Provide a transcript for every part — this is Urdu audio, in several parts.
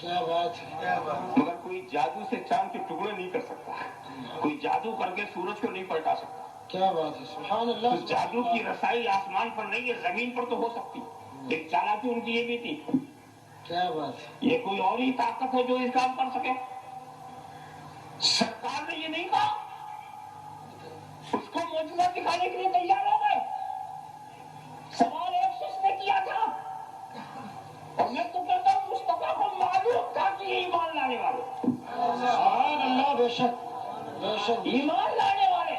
کیا بات ہے. مگر کوئی جادو سے چاند کے ٹکڑے نہیں کر سکتا، کوئی جادو کر کے سورج کو نہیں پلٹا سکتا. کیا بات ہے. سبحان اللہ. تو جادو کی رسائی آسمان پر نہیں ہے، زمین پر تو ہو سکتی. ایک چالاکی ان کی یہ بھی تھی. کیا بات ہے. یہ کوئی اور ہی طاقت ہے جو اس کام کر سکے؟ سرکار نے یہ نہیں کہا، اس کو معجزہ دکھانے کے لیے تیار ہو گئے. سوال ایک شخص نے کیا تھا، اور میں تو کہتا ہوں مصطفیٰ کو معلوم تھا کہ یہ ایمان لانے والے. سبحان اللہ. بے شک بے شک. ایمان لانے والے.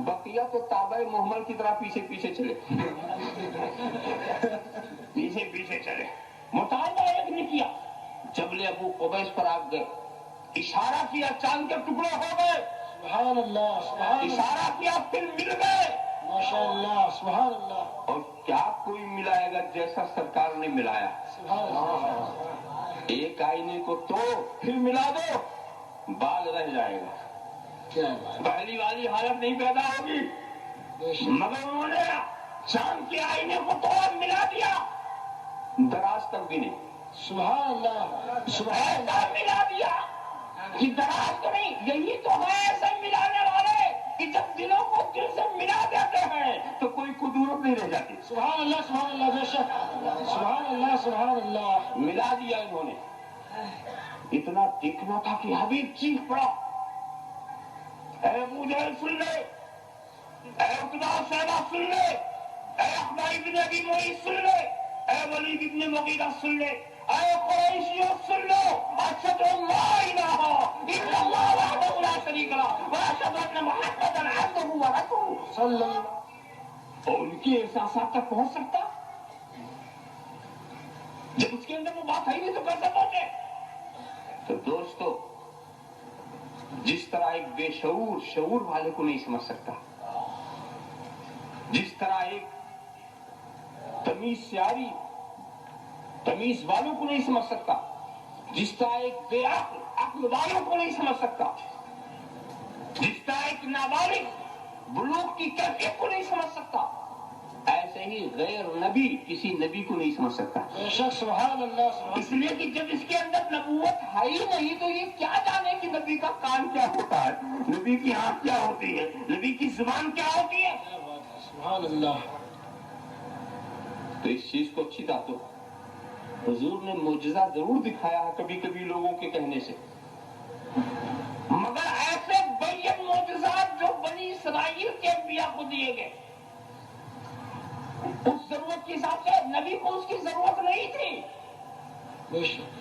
بقیہ تو تابع محمل کی طرح پیچھے پیچھے چلے، پیچھے پیچھے چلے. مطالبہ ایک نے کیا، جبل ابو قبیس پر آگ گئے، اشارہ کیا، چاند کے ٹکڑے ہو گئے. سبحان اللہ. سبحان اللہ. اشارہ کیا، پھر مل گئے. ماشاء اللہ. سبحان اللہ. اور کیا کوئی ملائے گا جیسا سرکار نے ملایا؟ سبحان اللہ. ایک آئینے کو توڑ پھر ملا دو، بال رہ جائے گا. کیا بات. پہلی والی حالت نہیں پیدا ہوگی. بے شک. مگر انہوں نے چاند کے آئینے کو توڑ ملا دیا، دراز تک بھی نہیں. سبحان اللہ. سبحان ایسا ملا دیا کہ دراز تو نہیں. یہی تو ہے ایسے ملانے والے کہ جب دلوں کو دل سے ملا دیتے ہیں تو کوئی قدورت نہیں رہ جاتی. سبحان اللہ. سبحان اللہ. بے شک. سبحان اللہ. سبحان اللہ. ملا دیا انہوں نے. اتنا دیکھنا تھا کہ حبیب چیخ پڑا، اے ابو جہل سن لے، اے عقبہ شیبہ سن لے، اے عقبہ ابن ابی معیط سن لے، اے ولید ابن مغیرہ سن لے، اے قریشیوں سن لو، اشہد ان لا الہ الا اللہ وحدہ لا شریک لہ واشہد ان محمدا عبدہ ورسولہ. صلی اللہ. اور ان کے احساسات تک پہنچ سکتا؟ جب اس کے اندر وہ بات ہے نہیں تو کیسے پہنچے؟ تو دوستو، جس طرح ایک بے شعور شعور والے کو نہیں سمجھ سکتا، جس طرح ایک تمیز سیاری تمیز والوں کو نہیں سمجھ سکتا، جس طرح ایک بے عقل عقل والوں کو نہیں سمجھ سکتا، جس طرح ایک نابالغ بلوغ کی کیفیت کو نہیں سمجھ سکتا، ایسے ہی غیر نبی کسی نبی کو نہیں سمجھ سکتا. بے شک. سبحان اللہ. سبحان. اس لیے کہ جب اس کے اندر نبوت ہے ہی نہیں تو یہ کیا جانے کہ نبی کا کان کیا ہوتا ہے، نبی کی آنکھ کیا ہوتی ہے، نبی کی زبان کیا ہوتی ہے. کیا بات ہے. سبحان اللہ. تو اس چیز کو اچھی طرح تو حضور نے معجزہ ضرور دکھایا ہے کبھی کبھی لوگوں کے کہنے سے، مگر ایسے بین معجزات جو بنی اسرائیل کے انبیاء کو دیے گئے، اس ضرورت کے حساب سے نبی کو اس کی ضرورت نہیں تھی. بے شک.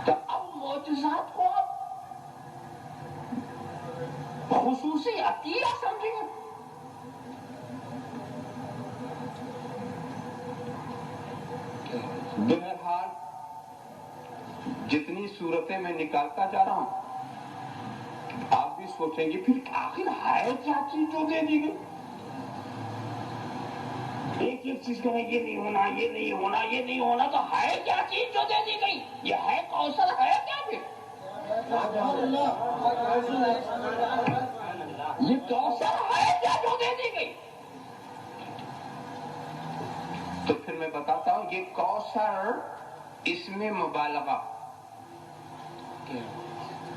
تو اب معجزات کو آپ خصوصی عطیہ سمجھیں. بہرحال جتنی صورتیں میں نکالتا جا رہا ہوں آپ بھی سوچیں گے پھر آخر ہے کیا چیز جو دے دی گئی. ایک ایک چیز کہیں یہ نہیں ہونا، یہ نہیں ہونا، یہ نہیں ہونا، تو ہے کیا چیز جو دے دی گئی؟ یہ ہے کوثر ہے کیا پھر؟ یہ کوثر ہے کیا جو دے دی گئی؟ تو پھر میں بتاتا ہوں یہ کوثر اس میں مبالغہ.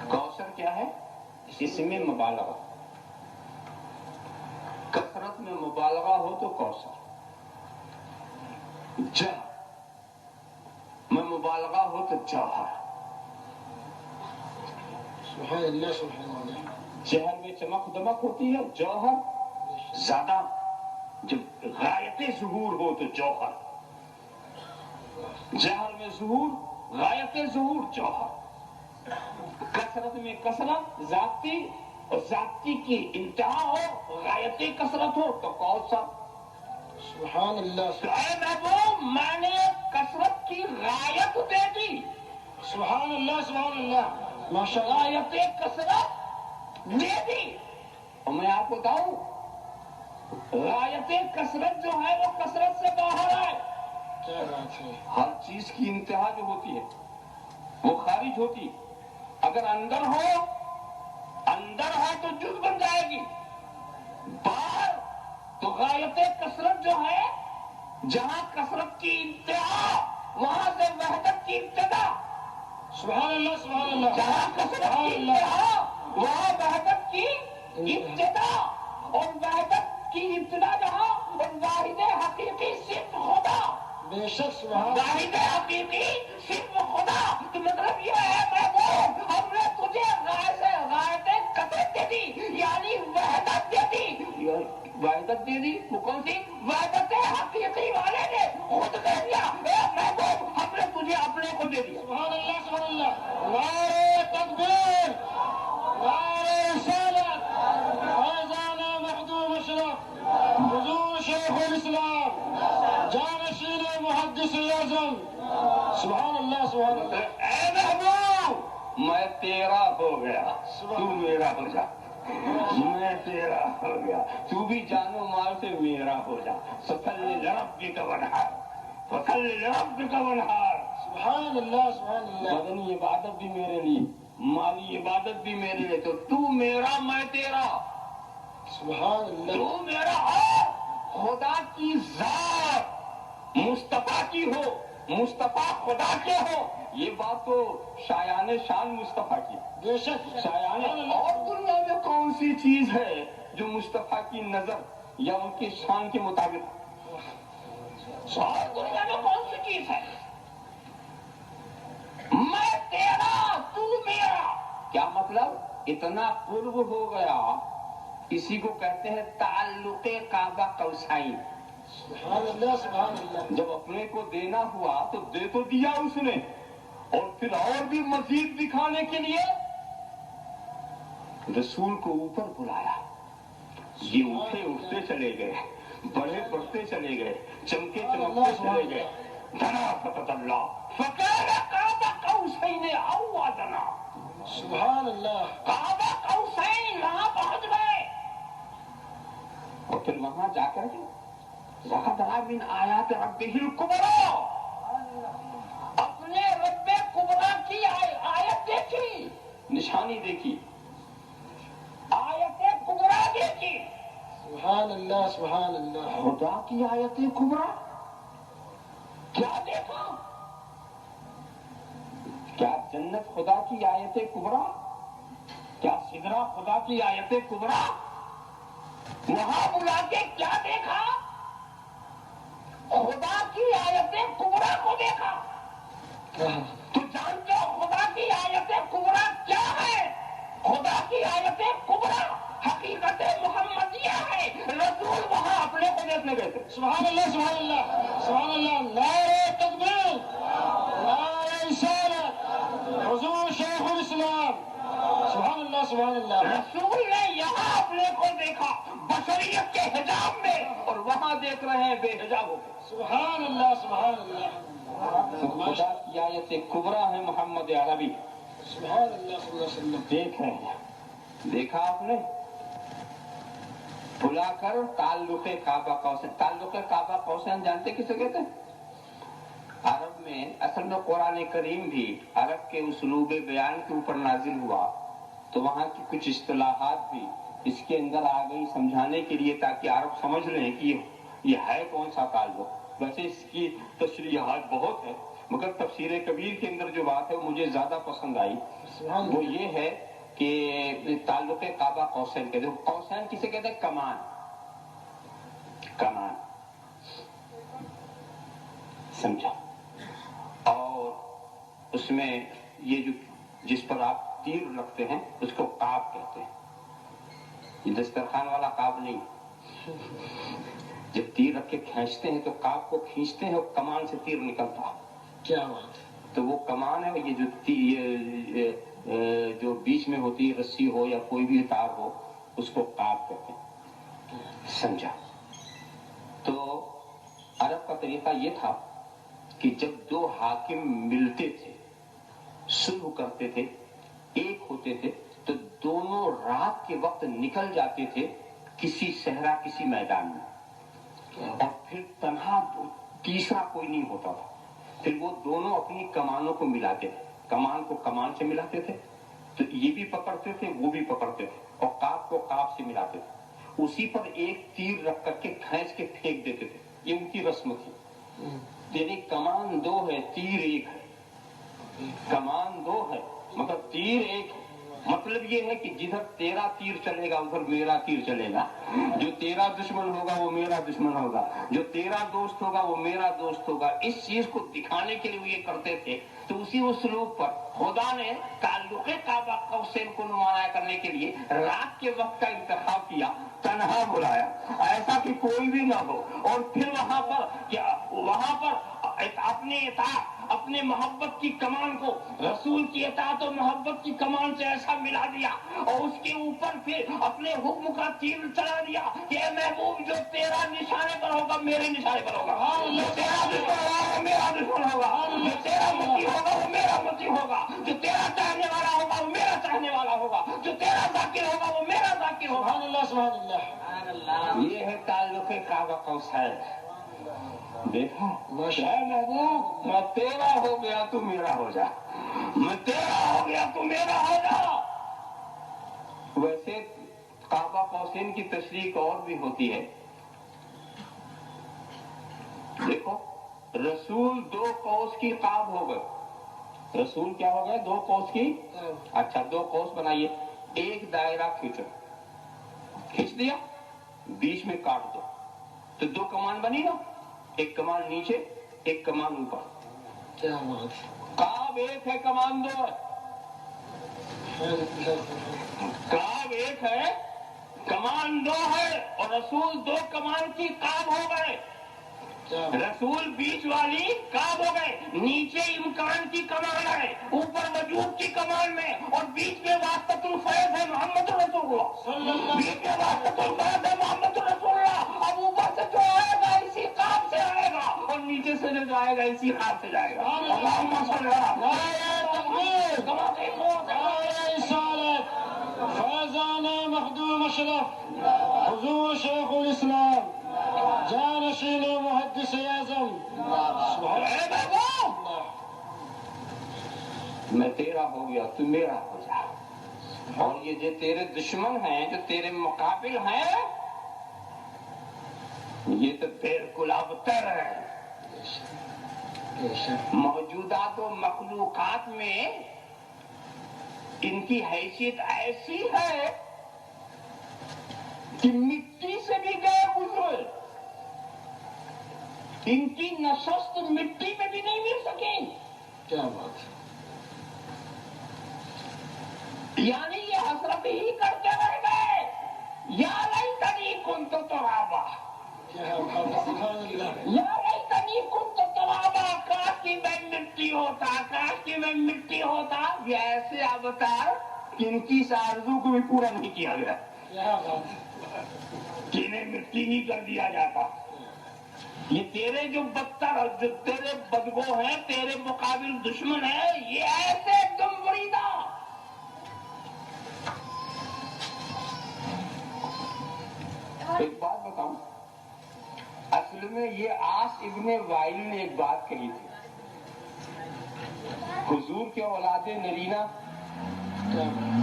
کوثر کیا ہے؟ اس میں مبالغہ. کثرت میں مبالغہ ہو تو کوثر، میں مبالغہ ہو تو جوہر. سبحان اللہ. سبحان اللہ. جہر میں چمک دمک ہوتی ہے، جوہر زیادہ جب غایت ظہور ہو تو جوہر. جہر میں ظہور، غایت ظہور، جوہر. کثرت میں کثرت ذاتی، اور ذاتی کی انتہا ہو، غایت کثرت ہو تو کوثر. سبحان اللہ. تو اے محبوب میں نے کثرت کی غایت دے دی. سبحان اللہ. سبحان اللہ. ماشاء اللہ. غایت کثرت دے دی. اور میں آپ کو بتاؤں غایت کثرت جو ہے وہ کثرت سے باہر ہے. کیا بات ہے. ہر چیز کی انتہا جو ہوتی ہے وہ خارج ہوتی ہے. اگر اندر ہو تو جز بن جائے گی، باہر تو غایت کثرت جو ہے، جہاں کثرت کی انتہا وہاں سے وحدت کی ابتدا. سبحان اللہ سبحان اللہ جہاں کثرت کی انتہا وہاں وحدت کی ابتدا. اور وحدت کی ابتدا جہاں اور واحد حقیقی صرف خدا. بے شک سبحان واحد حقیقی صرف خدا. تو مطلب یہ ہے محبوب ہم نے تجھے غایت قدرت دے دی یعنی وحدت دے دی. وحدت دے دی وہ کون سی؟ وحدت حقیقی والے نے خود دے دیا. اے محبوب ہم نے تجھے اپنے کو دے دیا. سبحان اللہ سبحان اللہ. نعرہ تکبیر، نعرہ رسالت، فیضانہ مخدوم اشرف، حضور شیخ الاسلام، جانشین محدث اعظم. سبحان اللہ سبحان اللہ. اے محبوب میں تیرا ہو گیا تو میرا ہو جا. میں تیرا ہو گیا تو بھی جانو مال سے میرا ہو جا. فصلی لربک وانحر، فصلی لربک وانحر. سبحان اللہ سبحان اللہ. بدنی عبادت بھی میرے لیے، مالی عبادت بھی میرے لیے. تو میرا میں تیرا. سبحان اللہ. تو میرا اور خدا کی ذات مصطفیٰ کی ہو، مصطفیٰ خدا کے ہو. یہ بات تو شایان شان مصطفیٰ کی. بے شک شایان. اور دنیا میں کون سی چیز ہے جو مصطفیٰ کی نظر یا ان کی شان کے مطابق؟ اور دنیا میں کون سی چیز ہے؟ میں تیرا تو میرا. کیا مطلب؟ اتنا قرب ہو گیا. اسی کو کہتے ہیں تعلق کعبہ قوسین. سبحان اللہ سبحان اللہ. جب اپنے کو دینا ہوا تو دے تو دیا اس نے، اور پھر اور بھی مزید دکھانے کے لیے رسول کو اوپر بلایا. یہ اٹھتے چلے گئے، بڑے بڑھتے چلے گئے، چمکے چمکتے چلے گئے. دنا فتح اللہ فکان کعبہ قوسین او ادنا. سبحان اللہ. کعبہ قوسین وہاں پہنچ گئے. اور پھر وہاں جا کر کے لقد رأى من آیات ربہ الکبریٰ، اپنے رب کبریٰ کی آیت دیکھی، نشانی دیکھی، آیت کبریٰ دیکھی. سبحان اللہ سبحان اللہ. خدا کی آیت کبریٰ کیا دیکھا؟ کیا جنت خدا کی آیت کبریٰ؟ کیا سدرہ خدا کی آیت کبریٰ؟ وہاں بلا کے کیا دیکھا؟ خدا کی آیت کبریٰ کو دیکھا. تو جانتے ہو خدا کی آیت کبریٰ کیا ہے؟ خدا کی آیت کبریٰ حقیقت محمدیہ ہے. رسول وہاں اپنے کو دیکھنے گئے تھے. سبحان اللہ سبحان اللہ سبحان اللہ. نعرہ تکبیر، نعرہ رسالت، حضور شیخ الاسلام. سبحان اللہ سبحان اللہ. رسول نے یہاں اپنے کو دیکھا بشریت کے حجاب میں، اور وہاں دیکھ رہے ہیں بے حجاب ہو کے. سبحان اللہ سبحان اللہ. خدا کی آیت کبریٰ ہے محمد عربی. سبحان اللہ صلی اللہ علیہ وسلم. دیکھ رہے ہیں. دیکھا آپ نے؟ بلا کر تعلق کعبہ قوسین. تعلق کعبہ قوسین جانتے کسے کہتے ہیں؟ عرب میں اصل میں قرآن کریم بھی عرب کے اسلوب بیان کے اوپر نازل ہوا، تو وہاں کی کچھ اصطلاحات بھی اس کے اندر آ گئی سمجھانے کے لیے، تاکہ عرب سمجھ لیں کہ یہ ہے کون سا تعلق. ویسے اس کی تشریحات بہت ہے، مگر تفسیر کبیر کے اندر جو بات ہے وہ مجھے زیادہ پسند آئی. وہ یہ ہے کہ تعلق کعبہ قوسین کہتے ہیں. قوسین کسے کہتے ہیں؟ کمان. کمان سمجھا. اور اس میں یہ جو جس پر آپ تیر رکھتے ہیں اس کو قاب کہتے ہیں. یہ دسترخوان والا قاب نہیں. جب تیر رکھ کے کھینچتے ہیں تو قاب کو کھینچتے ہیں اور کمان سے تیر نکلتا ہے. کیا بات. تو وہ کمان ہے. یہ جو بیچ میں ہوتی ہے رسی ہو یا کوئی بھی تار ہو اس کو قاب کہتے ہیں. سمجھا. تو عرب کا طریقہ یہ تھا کہ جب دو حاکم ملتے تھے، صلح کرتے تھے، ایک ہوتے تھے، تو دونوں رات کے وقت نکل جاتے تھے کسی صحرا کسی میدان میں، اور پھر تنہا تیسرا کوئی نہیں ہوتا تھا. پھر وہ دونوں اپنی کمانوں کو ملاتے تھے، کمان کو کمان سے ملاتے تھے، تو یہ بھی پکڑتے تھے وہ بھی پکڑتے تھے، اور قاب کو قاب سے ملاتے تھے. اسی پر ایک تیر رکھ کر کے کھینچ کے پھینک دیتے تھے. یہ ان کی رسم تھی. تیری کمان دو ہے تیر ایک ہے، کمان دو ہے مطلب تیر ایک ہے، مطلب یہ ہے کہ جدھر تیرا تیر چلے گا ادھر میرا تیر چلے گا، جو تیرا دشمن ہوگا وہ میرا دشمن ہوگا، جو تیرا دوست ہوگا وہ میرا دوست ہوگا۔ اس چیز کو دکھانے کے لیے وہ یہ کرتے تھے۔ تو اسی اسلوب پر خدا نے تعلق کعبہ قوسین کو نمایاں کرنے کے لیے رات کے وقت کا انتخاب کیا، تنہا بلایا، ایسا کہ کوئی بھی نہ ہو، اور پھر وہاں پر اپنے اطاعت، اپنے محبت کی کمان کو رسول کی اطاعت اور محبت کی کمان سے ایسا ملا دیا، اور اس کے اوپر پھر اپنے حکم کا تیر چلا دیا کہ اے محبوب جو تیرا نشانے پر ہوگا میرے نشانے پر ہوگا، جو تیرا دشمن ہوگا وہ میرا دشمن ہوگا، جو تیرا متی ہوگا وہ میرا متی ہوگا، جو تیرا چاہنے والا ہوگا وہ میرا چاہنے والا ہوگا، جو تیرا ذاکر ہوگا وہ میرا ذاکر ہوگا۔ سبحان اللہ سبحان اللہ۔ یہ ہے تعلق کعبہ قوسین۔ دیکھا اے محبوب میں تیرا ہو گیا تو میرا ہو جا، میں تیرا ہو گیا تو میرا ہو جا۔ ویسے کعبہ قوسین کی تشریح اور بھی ہوتی ہے۔ دیکھو رسول دو قوس کی قاب ہو گئے، رسول کیا ہو گئے؟ دو قوس کی، اچھا دو قوس بنائیے، ایک دائرہ کھینچو، کھینچ دیا، بیچ میں کاٹ دو تو دو کمان بنی نا، ایک کمان نیچے ایک کمان اوپر، کعب ایک ہے کمان دو ہے، کعب ایک ہے کمان دو ہے، اور رسول دو کمان کی کعب ہو گئے، رسول بیچ والی کعب ہو گئے، نیچے امکان کی کمان ہے، اوپر وجود کی کمان میں، اور بیچ میں واسطۃ الفیض ہے محمد رسول اللہ، بیچ میں واسطۃ الفیض ہے محمد رسول اللہ۔ اب اوپر سے جو آئے گا اسی کعب سے آئے گا، اور نیچے سے جو جائے گا اسی کعب سے جائے گا۔ اللہم صل علی فیضانہ مخدوم اشرف حضور شیخ الاسلام جانشین محدث اعظم میں تیرا ہو گیا تو میرا ہو جا، اور یہ جو تیرے دشمن ہیں جو تیرے مقابل ہیں یہ تو بالکل ابتر ہے۔ موجودات و مخلوقات میں ان کی حیثیت ایسی ہے کہ مٹی سے بھی گئے گزرے، ان کی نشست مٹی میں بھی نہیں مل سکی۔ کیا بات ہے، یعنی یہ حسرت ہی کرتے رہ گئے، یا لیتنی کنت ترابا، کیا بات ہے، سبحان اللہ۔ یا لیتنی کنت ترابا، کاش کی میں مٹی ہوتا، کاش کی میں مٹی ہوتا۔ یہ ایسے ابتار جن کی اس آرزو کو بھی پورا نہیں کیا گیا، کیا بات ہے، جنہیں مٹی ہی کر دیا جاتا۔ یہ تیرے جو بدتر، جو تیرے بدگو ہیں، تیرے مقابل دشمن ہیں، یہ ایسے ایک دم بریدہ۔ ایک بات بتاؤں، اصل میں یہ عاص ابن وائل نے ایک بات کہی تھی، حضور کے اولاد نرینہ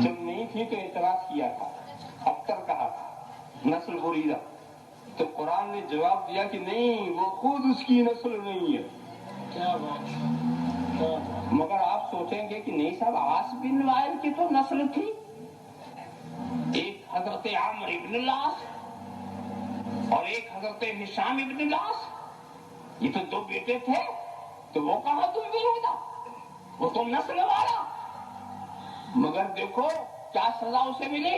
جب نہیں تھی تو اعتراض کیا تھا، ابتر کہا تھا، نسل بریدہ، تو قرآن نے جواب دیا کہ نہیں وہ خود اس کی نسل نہیں ہے۔ کیا بات ہے، کیا بات مگر آپ سوچیں گے کہ نہیں صاحب عاص بن وائل کی تو نسل تھی، ایک حضرت عامر ابن العاص اور ایک حضرت ہشام ابن العاص، یہ تو دو بیٹے تھے، تو وہ کہاں تم بھی نہیں تھا، وہ تو نسل والا۔ مگر دیکھو کیا سزا اسے ملی،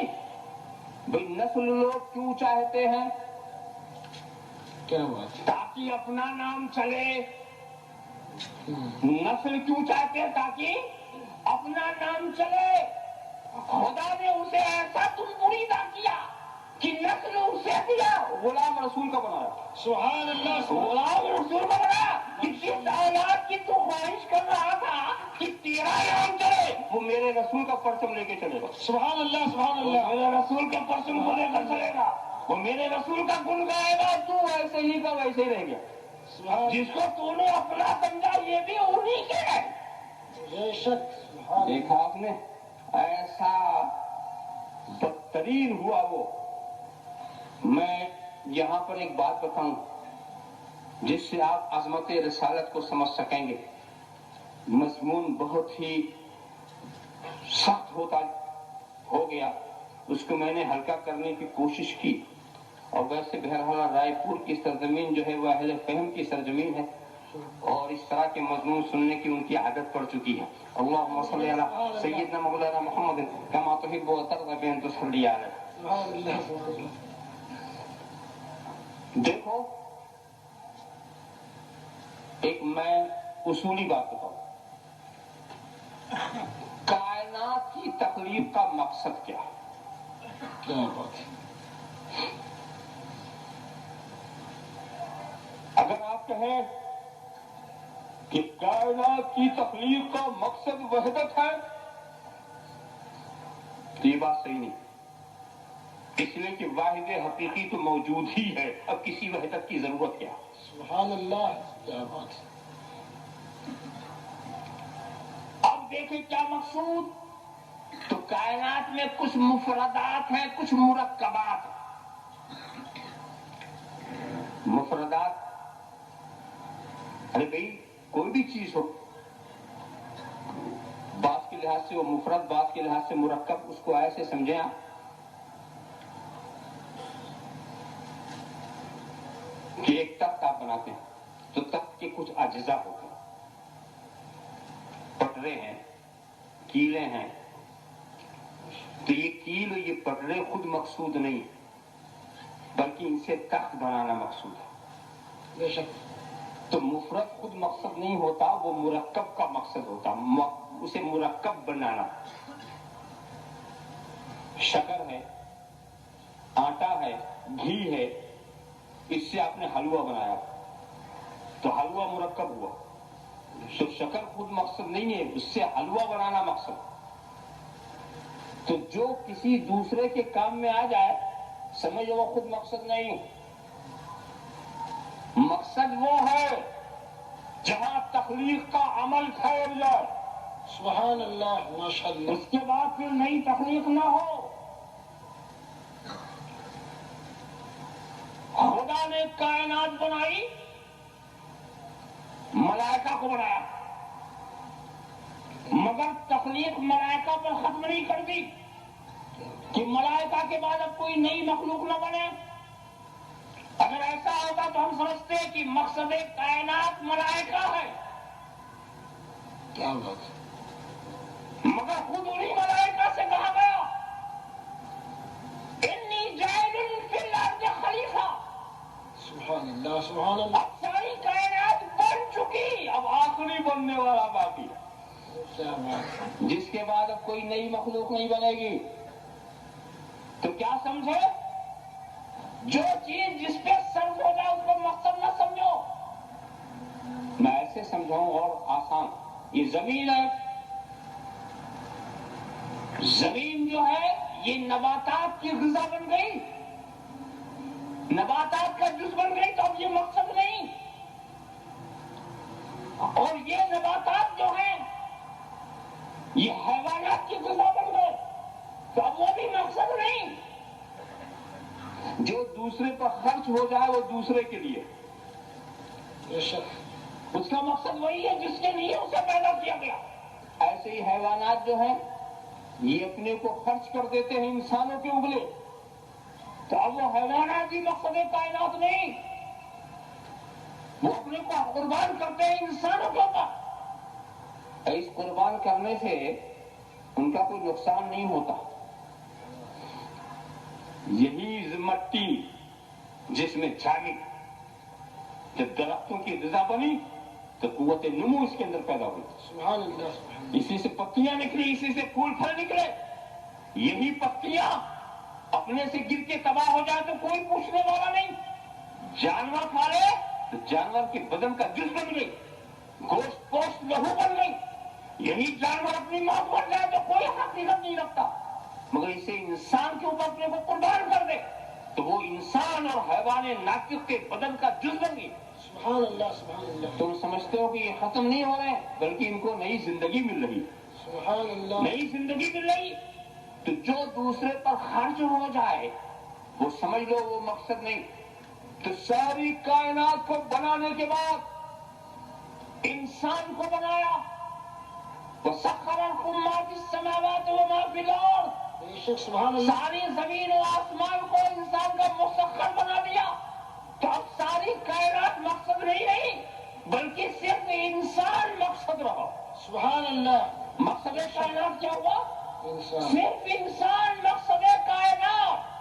بھئی نسل لوگ کیوں چاہتے ہیں؟ کیا بات ہے، تاکہ اپنا نام چلے۔ نسل کیوں چاہتے ہیں؟ تاکہ اپنا نام چلے۔ خدا نے اسے ایسا تم بریدہ کیا کہ نسل اسے دیا، غلام رسول کا بنایا، سبحان اللہ، غلام رسول کا بنایا، کہ جس اولاد کی تو خواہش کر رہا تھا کہ تیرا نام چلے، وہ میرے رسول کا پرچم لے کے چلے گا، سبحان اللہ، سبحان وہ اللہ، میرے رسول کے پرچم کو لے کر چلے گا، وہ میرے رسول کا گن گائے گا، تو ایسے ہی کا ویسے ہی رہ گیا۔ سبحان جس کو تو نے اپنا سمجھا یہ بھی انہی کے ہے۔ بے شک، سبحان دیکھا آپ نے ایسا بدترین ہوا وہ۔ میں یہاں پر ایک بات بتاؤں، جس سے آپ عظمت رسالت کو سمجھ سکیں گے. مضمون بہت ہی سخت ہو گیا، اس کو میں نے ہلکا کرنے کی کوشش کی. اور ویسے بہرحال رائے پور کی سرزمین جو ہے وہ اہل فہم کی سرزمین ہے، اور اس طرح کے مضمون سننے کی ان کی عادت پڑ چکی ہے. اللہم صلی علی سیدنا مولانا محمد کما تحب و ترضی بان تصلی علیہ. دیکھو، ایک میں اصولی بات بتاؤں. کائنات کی تخلیق کا مقصد کیا ہے؟ اگر آپ کہیں کہ کائنات کی تخلیق کا مقصد وحدت ہے تو یہ بات صحیح نہیں، اس لیے کہ واحد حقیقی تو موجود ہی ہے، اب کسی وحدت کی ضرورت کیا؟ سبحان اللہ، کیا بات. اب دیکھیں کیا مقصود. تو کائنات میں کچھ مفردات ہیں، کچھ مرکبات. مفردات، ارے بھائی کوئی بھی چیز ہو، بات کے لحاظ سے وہ مفرد، بات کے لحاظ سے مرکب، اس کو ایسے سمجھیں آپ کہ ایک تخت آپ بناتے ہیں تو تخت کے کچھ اجزاء ہوتے ہیں، پٹرے ہیں، کیلیں ہیں. تو یہ کیل اور یہ پٹرے خود مقصود نہیں، بلکہ ان سے تخت بنانا مقصود ہے. بے شک. تو مفرد خود مقصد نہیں ہوتا، وہ مرکب کا مقصد ہوتا، اسے مرکب بنانا. شکر ہے، آٹا ہے، گھی ہے، اس سے آپ نے حلوہ بنایا تو حلوہ مرکب ہوا. تو شکر خود مقصد نہیں ہے، اس سے حلوہ بنانا مقصد. تو جو کسی دوسرے کے کام میں آ جائے سمجھو وہ خود مقصد نہیں. مقصد وہ ہے جہاں تخلیق کا عمل ٹھہر جائے، سبحان اللہ، ماشاء اللہ. اس کے بعد پھر نئی تخلیق نہ ہو. خدا نے کائنات بنائی، ملائکہ کو بنایا، مگر تخلیق ملائکہ پر ختم نہیں کر دی کہ ملائکہ کے بعد اب کوئی نئی مخلوق نہ بنے. اگر ایسا ہوتا تو ہم سمجھتے کہ مقصد کائنات ملائکہ ہے، کیا بات. مگر خود انہی ملائکہ سے کہا گیا انی جاعل فی الارض خلیفہ. سبحان اللہ، سبحان اللہ. اب ساری کائنات بن چکی، اب آخری بننے والا باقی ہے، کیا بات. جس کے بعد اب کوئی نئی مخلوق نہیں بنے گی. تو کیا سمجھے؟ جو چیز جس پہ صرف ہو جائے اس کو مقصد نہ سمجھو. میں ایسے سمجھاؤں اور آسان. یہ زمین ہے، زمین جو ہے یہ نباتات کی غذا بن گئی، نباتات کا جز بن گئی، تو اب یہ مقصد نہیں. اور یہ نباتات جو ہیں یہ حیوانات کی غذا بن گئے، تو اب وہ بھی مقصد نہیں. جو دوسرے پر خرچ ہو جائے وہ دوسرے کے لیے، بے شک. اس کا مقصد وہی ہے جس کے لیے اسے پیدا کیا گیا. ایسے ہی حیوانات جو ہیں یہ اپنے کو خرچ کر دیتے ہیں انسانوں کے اگلے، تو اب وہ حیوانات بھی مقصد کائنات نہیں، وہ اپنے کو قربان کرتے ہیں انسانوں کے اوپر. اس قربان کرنے سے ان کا کوئی نقصان نہیں ہوتا. یہی مٹی جس میں جاگی، جب درختوں کی غذا بنی تو قوت نمو اس کے اندر پیدا ہوئی. سبحان اللہ، سبحان اللہ. اسی سے پتیاں نکلی، اسی سے پھول پھل نکلے. یہی پتیاں اپنے سے گر کے تباہ ہو جائے تو کوئی پوچھنے والا نہیں. جانور کھا لے تو جانور کے بدن کا جز بن گئی، گوشت پوشت لہو بن گئی. یہی جانور اپنی موت بن جائے تو کوئی حقیقت نہیں رکھتا، مگر اسے انسان کے اوپر اپنے کو قربان کر دے تو وہ انسان اور حیوان ناطق کے بدن کا جز بن گئی. سبحان اللہ، سبحان اللہ. تم سمجھتے ہو کہ یہ ختم نہیں ہو رہے، بلکہ ان کو نئی زندگی مل رہی، سبحان اللہ. نئی زندگی مل رہی. تو جو دوسرے پر خرچ ہو جائے وہ سمجھ لو وہ مقصد نہیں. تو ساری کائنات کو بنانے کے بعد انسان کو بنایا. وَسَخَّرَ لَكُم مَّا فِي السَّمَاوَاتِ وَمَا فِي الْأَرْضِ. سبحان اللہ. ساری زمین و آسمان کو انسان کا مسخر بنا دیا. تو اب ساری کائنات مقصد نہیں رہی بلکہ صرف انسان مقصد رہا. سبحان اللہ. مقصد کائنات کیا ہوا؟ انسان. صرف انسان مقصد کائنات.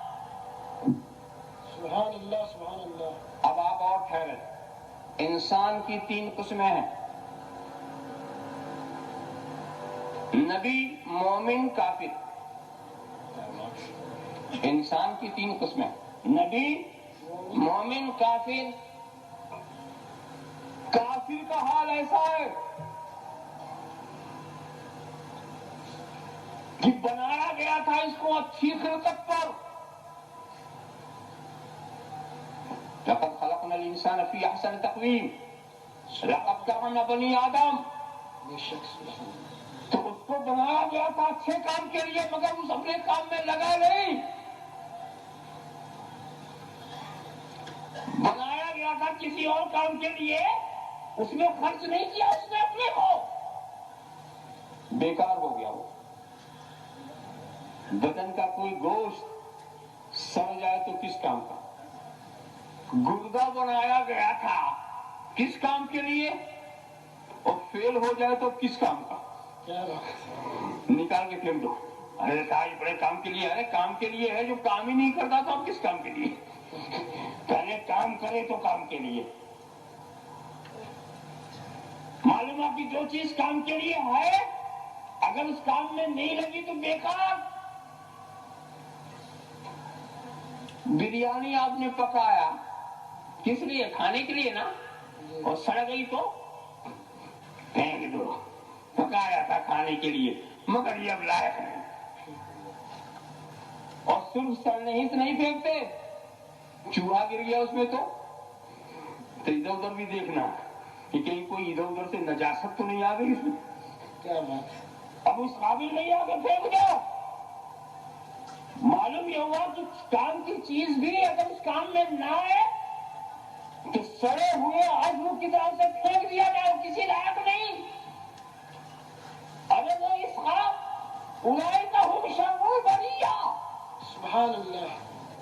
سبحان اللہ. سبحان اللہ. اب آپ اور ٹھہرے. انسان کی 3 قسمیں ہیں: نبی، مومن، کافر. انسان کی 3 قسمیں: نبی، مومن، کافر. کافر کا حال ایسا ہے کہ بنایا گیا تھا اس کو اچھی خلقت پر. لقد خلقنا الانسان فی احسن تقویم لقد کرمنا بنی آدم. تو اس کو بنایا گیا تھا اچھے کام کے لیے مگر اس اپنے کام میں لگا نہیں. بنایا گیا تھا کسی اور کام کے لیے، اس میں خرچ نہیں کیا اس نے اپنے کو. بیکار ہو گیا. وہ بدن کا کوئی گوشت سڑ جائے تو کس کام کا؟ گردہ بنایا گیا تھا کس کام کے لیے؟ اور فیل ہو جائے تو کس کام کا؟ نکال کے پھینک دو. ارے صاحب بڑے کام کے لیے. ارے کام کے لیے ہے، جو کام ہی نہیں کرتا تو اب کس کام کے لیے؟ پہلے کام کرے تو کام کے لیے. معلوم ہے کہ جو چیز کام کے لیے ہے اگر اس کام میں نہیں لگی تو بیکار. بریانی آپ نے پکایا کس لیے؟ کھانے کے لیے نا. اور سڑ گئی تو پھینک دو. پکایا تھا کھانے کے لیے مگر یہ اب لائق ہے. اور صرف سڑنے ہی سے نہیں پھینکتے، چوہا گر گیا اس میں تو ادھر ادھر بھی دیکھنا کہ کہیں کوئی ادھر ادھر سے نجاست تو نہیں آ گئی اس میں. کیا بات. اب اس قابل نہیں آ کے پھینک دو. معلوم یہ ہوا کہ کام کی چیز بھی اگر اس کام میں نہ آئے تو سڑے ہوئے عزم کی طرح سے پھینک دیا جائے، کسی لائق نہیں. ارے وہ اسحاق اولئک هم شر البریہ. سبحان اللہ.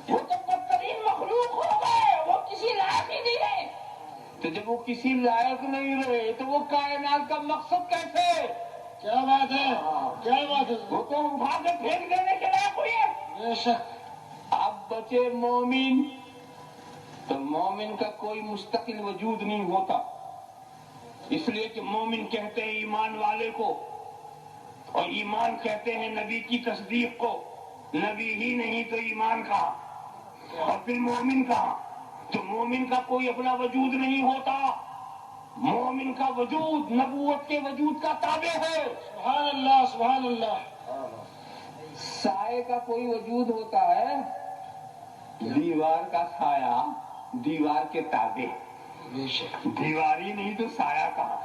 وہ تو بدترین مخلوق ہو گئے، وہ کسی لائق ہی نہیں رہے. تو جب وہ کسی لائق نہیں رہے تو وہ کائنات کا مقصد کیسے؟ کیا بات ہے. کیا بات ہے. وہ تو اٹھا کے پھینک دینے کے لائق ہوئی ہے. بے شک. اب بچے مومن. تو مومن کا کوئی مستقل وجود نہیں ہوتا، اس لیے کہ مومن کہتے ہیں ایمان والے کو، اور ایمان کہتے ہیں نبی کی تصدیق کو. نبی ہی نہیں تو ایمان کہاں اور پھر مومن کہاں؟ تو مومن کا کوئی اپنا وجود نہیں ہوتا. مومن کا وجود نبوت کے وجود کا تابع ہے. سبحان اللہ. سبحان اللہ. سائے کا کوئی وجود ہوتا ہے، دیوار کا سایہ دیوار کے تابع. بے شک. دیوار ہی نہیں تو سایہ کہاں؟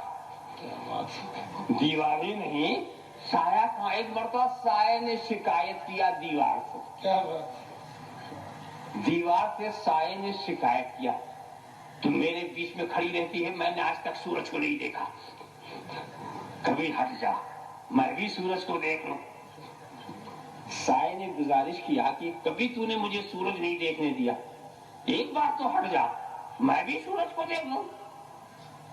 کیا بات ہے. دیوار ہی نہیں سایہ کہاں؟ ایک مرتبہ سائے نے شکایت کیا دیوار سے. کیا بات. دیوار سے سائے نے شکایت کیا تم میرے بیچ میں کھڑی رہتی ہے، میں نے آج تک سورج کو نہیں دیکھا، کبھی ہٹ جا میں بھی سورج کو دیکھ لوں. سائے نے گزارش کیا کہ کبھی تو نے مجھے سورج نہیں دیکھنے دیا، ایک بار تو ہٹ جا میں بھی سورج کو دیکھ لوں.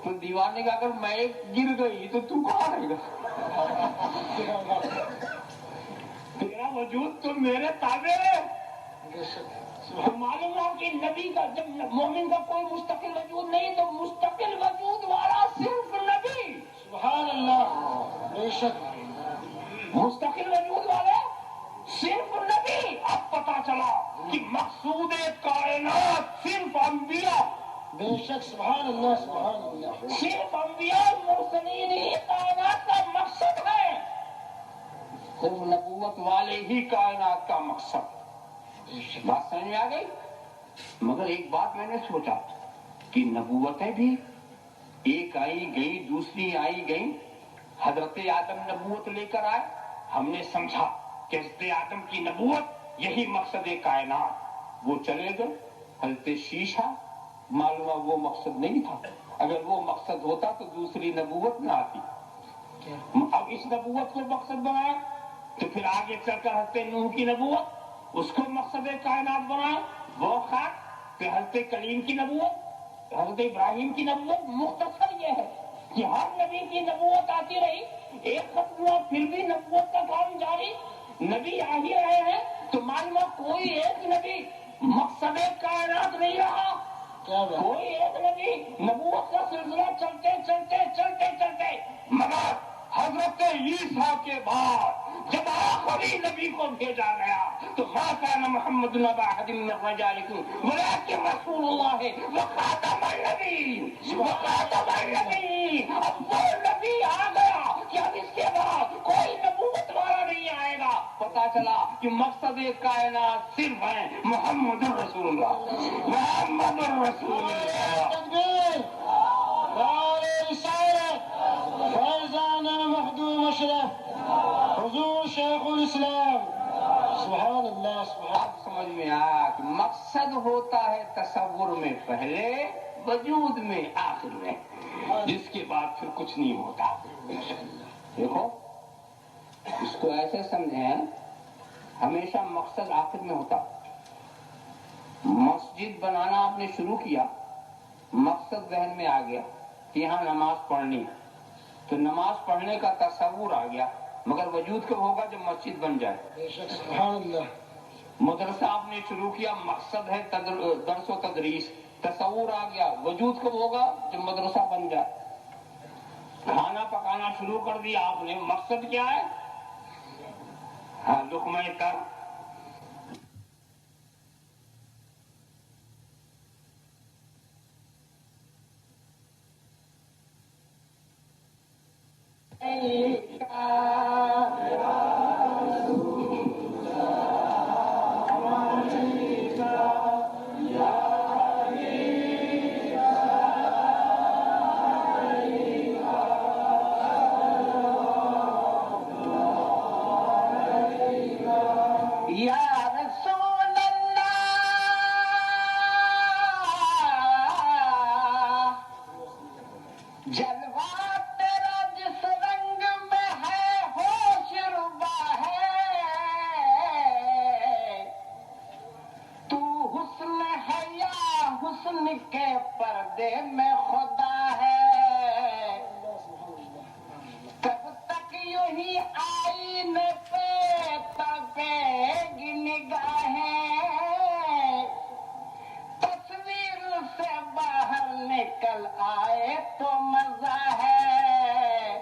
تو دیوار نے کہا اگر میں گر گئی تو تو کہاں رہے گا؟ تیرا وجود تو میرے تابع ہے. معلوم ہو کہ نبی کا جب مومن کا کوئی مستقل وجود نہیں تو مستقل وجود والا صرف نبی. سبحان اللہ. بے شک. مستقل وجود والے صرف نبی. اب پتا چلا کہ مقصود کائنات صرف انبیاء. بے شک. سبحان اللہ. سبحان اللہ. صرف انبیاء مرسلین ہی کائنات کا مقصد ہے. صرف نبوت والے ہی کائنات کا مقصد. بات سمجھ میں آ گئی؟ مگر ایک بات میں نے سوچا کہ نبوتیں بھی ایک آئی گئی دوسری آئی گئی. حضرت آدم نبوت لے کر آئے، ہم نے سمجھا کہ حضرت آدم کی نبوت یہی مقصد کائنات. وہ چلے گئے. حضرت شیشہ معلوم ہے وہ مقصد نہیں تھا. اگر وہ مقصد ہوتا تو دوسری نبوت نہ آتی. اب اس نبوت کو مقصد بنایا تو پھر آگے چل کر حضرت نوح کی نبوت اس کو مقصد کائنات بنایا. وہ خاک کہ حضرت کلیم کی نبوت, حضرت ابراہیم کی نبوت. مختصر یہ ہے کہ ہر نبی کی نبوت آتی رہی, ایک ختم ہوا پھر بھی نبوت کا کام جاری. نبی آ ہی رہے ہیں تو معلوم کوئی ایک نبی مقصد کائنات نہیں رہا. کوئی ایک نبی نبوت کا سلسلہ چلتے چلتے چلتے چلتے مگر حضرت عیسیٰ کے بعد جب آخری نبی کو بھیجا گیا تو ما کان محمد نبا احد من رجالکم ولکن رسول اللہ وخاتم النبیین وخاتم النبیین. اب وہ نبی آ گیا کہ اب اس کے بعد کوئی نبوت والا نہیں آئے گا. پتا چلا کہ مقصد کائنات صرف ہے محمد رسول اللہ, محمد رسول اللہ. تکبیر نعرہ رسالت فیضان مخدوم اشرف حضور شیخ الاسلام. سبحان اللہ سبحان. اب سمجھ میں آیا کہ مقصد ہوتا ہے تصور میں پہلے, وجود میں آخر میں, جس کے بعد پھر کچھ نہیں ہوتا. دیکھو اس کو ایسے سمجھیں, ہمیشہ مقصد آخر میں ہوتا. مسجد بنانا آپ نے شروع کیا, مقصد ذہن میں آ گیا کہ یہاں نماز پڑھنی, تو نماز پڑھنے کا تصور آ گیا, مگر وجود کب ہوگا جب مسجد بن جائے. بے شک سبحان اللہ. مدرسہ آپ نے شروع کیا, مقصد ہے درس و تدریس, تصور آ گیا, وجود کب ہوگا جب مدرسہ بن جائے. کھانا پکانا شروع کر دیا آپ نے, مقصد کیا ہے؟ ہاں لقمہ تر. کے پردے میں خدا ہے, کب تک یوں ہی آئینے پہ تڑپے گی نگاہیں, تصویر سے باہر نکل آئے تو مزہ ہے.